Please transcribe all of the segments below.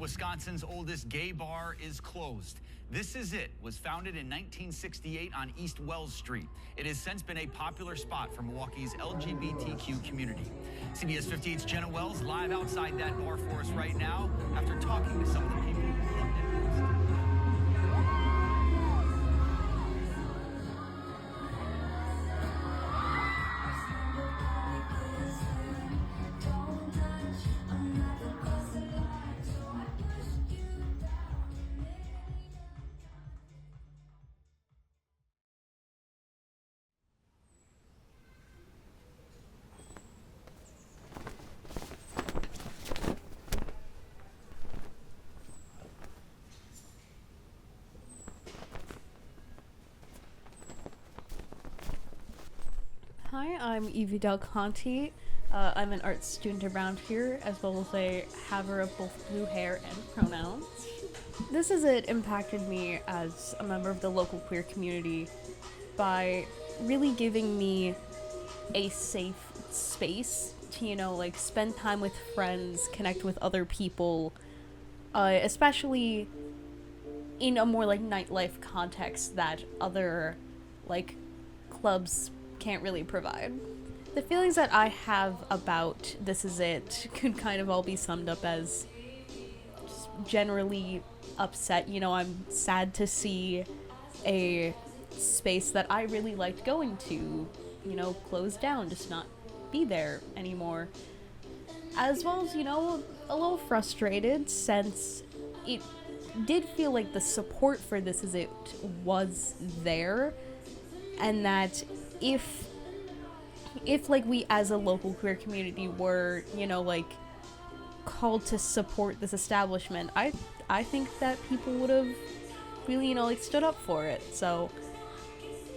Wisconsin's oldest gay bar is closed. This Is It was founded in 1968 on East Wells Street. It has since been a popular spot for Milwaukee's LGBTQ community. CBS 58's Jenna Wells live outside that bar for us right now after talking to some of the people who lived it. Hi, I'm Evie Del Conte. I'm an art student around here, as well as a haver of both blue hair and pronouns. This Is It impacted me as a member of the local queer community by really giving me a safe space to, spend time with friends, connect with other people, especially in a more, nightlife context that other, clubs can't really provide. The feelings that I have about This Is It could kind of all be summed up as just generally upset. I'm sad to see a space that I really liked going to, close down, just not be there anymore. As well as, a little frustrated since it did feel like the support for This Is It was there, and that if we as a local queer community were, called to support this establishment, I think that people would have really, stood up for it. So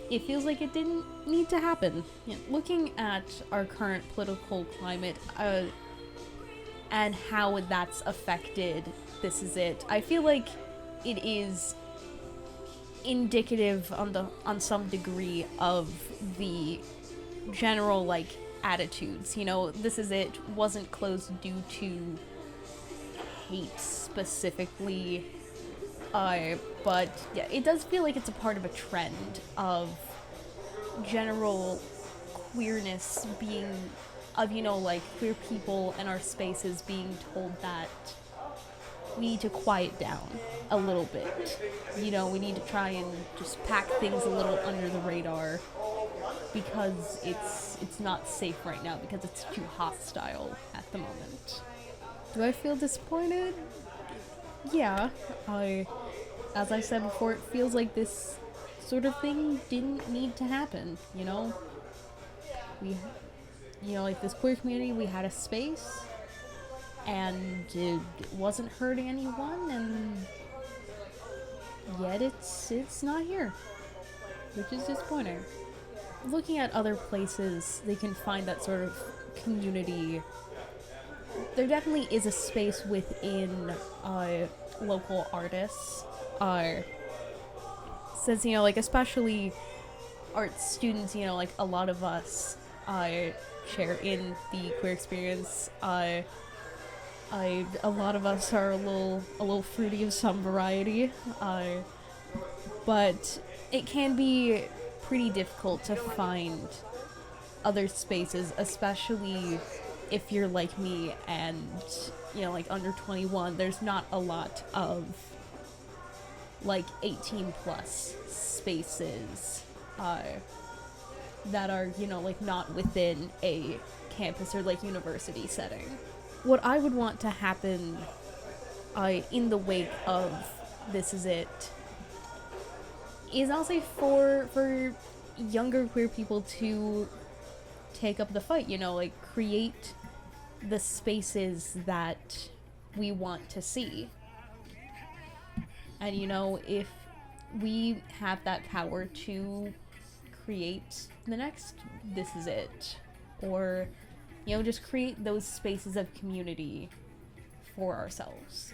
it feels like it didn't need to happen. Looking at our current political climate, and how that's affected This Is It, I feel like it is indicative on some degree of the general attitudes. This Is It wasn't closed due to hate specifically, but yeah, it does feel like it's a part of a trend of general queerness being queer people in our spaces being told that we need to quiet down a little bit. We need to try and just pack things a little under the radar because it's not safe right now, because it's too hostile at the moment. Do I feel disappointed? Yeah. As I said before, it feels like this sort of thing didn't need to happen, We, this queer community, we had a space, and it wasn't hurting anyone, and yet it's not here, which is disappointing. Looking at other places they can find that sort of community, there definitely is a space within local artists, since especially art students, a lot of us share in the queer experience. A lot of us are a little fruity of some variety, but it can be pretty difficult to find other spaces, especially if you're like me and under 21. There's not a lot of 18 plus spaces that are not within a campus or university setting. What I would want to happen in the wake of This Is It is, I'll say, for younger queer people to take up the fight, create the spaces that we want to see. And if we have that power to create the next This Is It, or just create those spaces of community for ourselves.